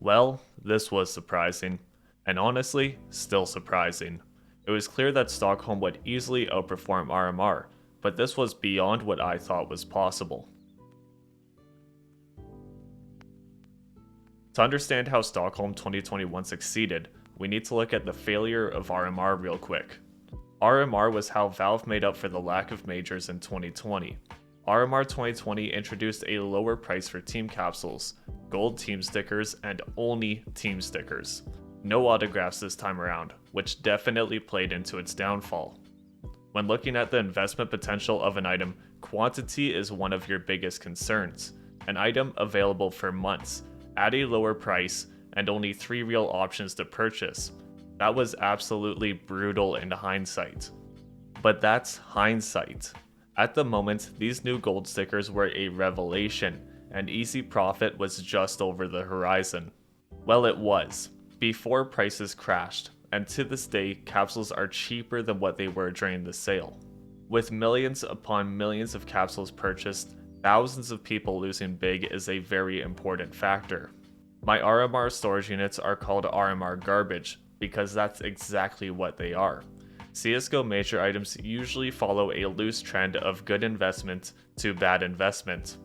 Well, this was surprising, and honestly, still surprising. It was clear that Stockholm would easily outperform RMR, but this was beyond what I thought was possible. To understand how Stockholm 2021 succeeded, we need to look at the failure of RMR real quick. RMR was how Valve made up for the lack of majors in 2020. RMR 2020 introduced a lower price for team capsules, gold team stickers, and only team stickers. No autographs this time around, which definitely played into its downfall. When looking at the investment potential of an item, quantity is one of your biggest concerns. An item available for months, at a lower price, and only 3 real options to purchase. That was absolutely brutal in hindsight. But that's hindsight. At the moment, these new gold stickers were a revelation, and easy profit was just over the horizon. Well, it was, before prices crashed, and to this day, capsules are cheaper than what they were during the sale. With millions upon millions of capsules purchased, thousands of people losing big is a very important factor. My RMR storage units are called RMR garbage, because that's exactly what they are. CSGO major items usually follow a loose trend of good investment to bad investment.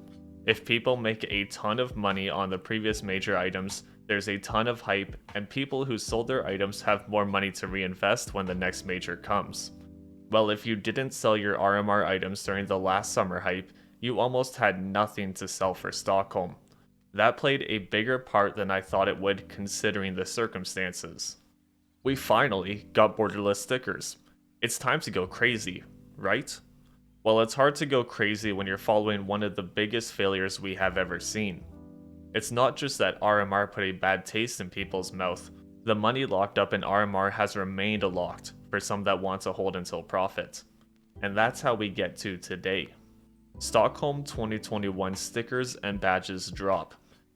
If people make a ton of money on the previous major items, there's a ton of hype, and people who sold their items have more money to reinvest when the next major comes. Well, if you didn't sell your RMR items during the last summer hype, you almost had nothing to sell for Stockholm. That played a bigger part than I thought it would considering the circumstances. We finally got borderless stickers. It's time to go crazy, right? Well, it's hard to go crazy when you're following one of the biggest failures we have ever seen. It's not just that RMR put a bad taste in people's mouth. The money locked up in RMR has remained locked for some that want to hold until profit. And that's how we get to today. Stockholm 2021 stickers and badges drop.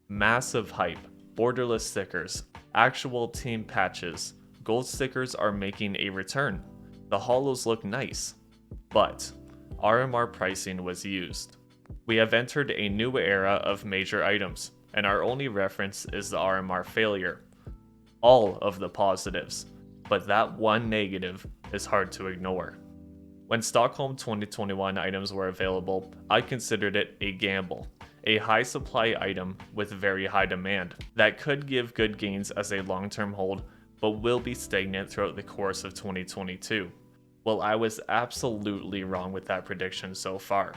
Massive hype, borderless stickers, actual team patches, gold stickers are making a return. The holos look nice, but RMR pricing was used. We have entered a new era of major items, and our only reference is the RMR failure. All of the positives, but that one negative is hard to ignore. When Stockholm 2021 items were available, I considered it a gamble. A high supply item with very high demand that could give good gains as a long-term hold, but will be stagnant throughout the course of 2022. Well, I was absolutely wrong with that prediction so far.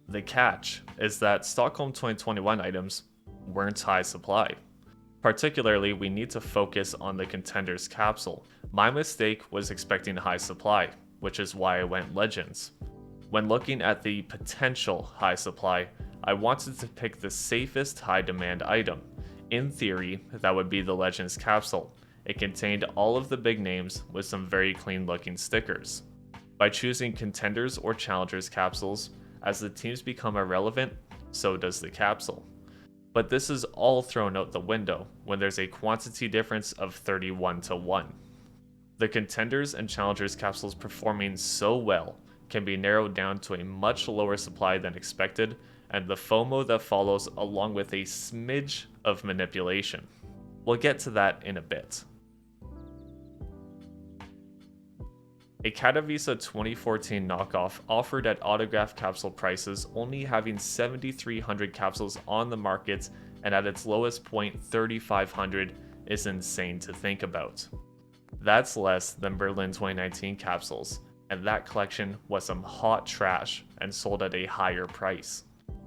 The catch is that Stockholm 2021 items weren't high supply. Particularly, we need to focus on the Contenders capsule. My mistake was expecting high supply, which is why I went Legends. When looking at the potential high supply, I wanted to pick the safest high demand item. In theory, that would be the Legends capsule. It contained all of the big names with some very clean looking stickers. By choosing Contenders or Challengers capsules, as the teams become irrelevant, so does the capsule. But this is all thrown out the window when there's a quantity difference of 31 to 1. The Contenders and Challengers capsules performing so well can be narrowed down to a much lower supply than expected, and the FOMO that follows along with a smidge of manipulation. We'll get to that in a bit. A Katowice 2014 knockoff offered at autograph capsule prices, only having 7,300 capsules on the market, and at its lowest point 3,500 is insane to think about. That's less than Berlin 2019 capsules, and that collection was some hot trash and sold at a higher price.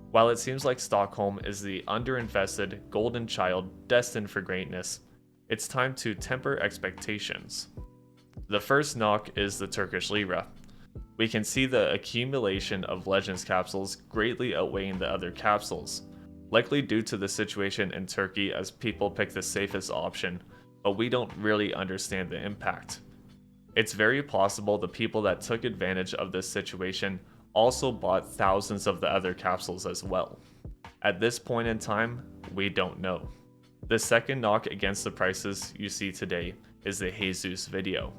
While it seems like Stockholm is the underinvested golden child destined for greatness, it's time to temper expectations. The first knock is the Turkish lira. We can see the accumulation of Legends capsules greatly outweighing the other capsules, likely due to the situation in Turkey as people pick the safest option, but we don't really understand the impact. It's very possible the people that took advantage of this situation also bought thousands of the other capsules as well. At this point in time, we don't know. The second knock against the prices you see today is the Jesus video.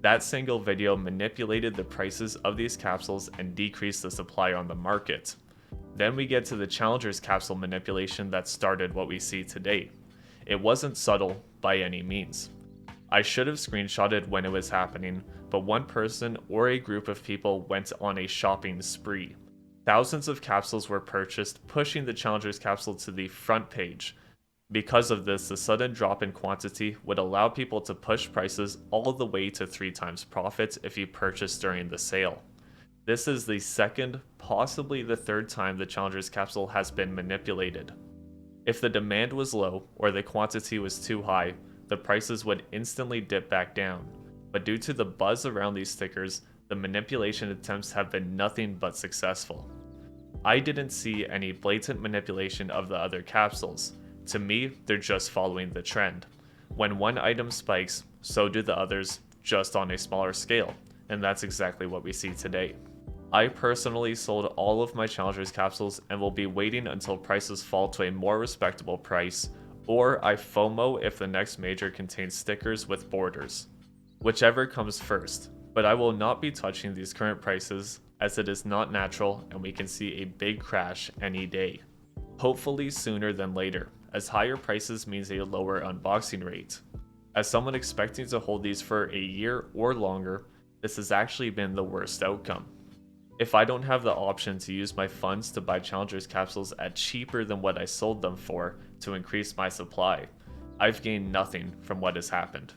That single video manipulated the prices of these capsules and decreased the supply on the market. Then we get to the Challengers capsule manipulation that started what we see today. It wasn't subtle by any means. I should have screenshotted when it was happening, but one person or a group of people went on a shopping spree. Thousands of capsules were purchased, pushing the Challenger's capsule to the front page. Because of this, the sudden drop in quantity would allow people to push prices all the way to 3 times profits if you purchase during the sale. This is the second, possibly the third time the Challenger's capsule has been manipulated. If the demand was low or the quantity was too high, the prices would instantly dip back down. But due to the buzz around these stickers, the manipulation attempts have been nothing but successful. I didn't see any blatant manipulation of the other capsules. To me, they're just following the trend. When one item spikes, so do the others, just on a smaller scale, and that's exactly what we see today. I personally sold all of my Challenger's capsules and will be waiting until prices fall to a more respectable price, or I FOMO if the next major contains stickers with borders. Whichever comes first, but I will not be touching these current prices as it is not natural and we can see a big crash any day. Hopefully sooner than later, as higher prices means a lower unboxing rate. As someone expecting to hold these for a year or longer, this has actually been the worst outcome. If I don't have the option to use my funds to buy Challenger's capsules at cheaper than what I sold them for to increase my supply, I've gained nothing from what has happened.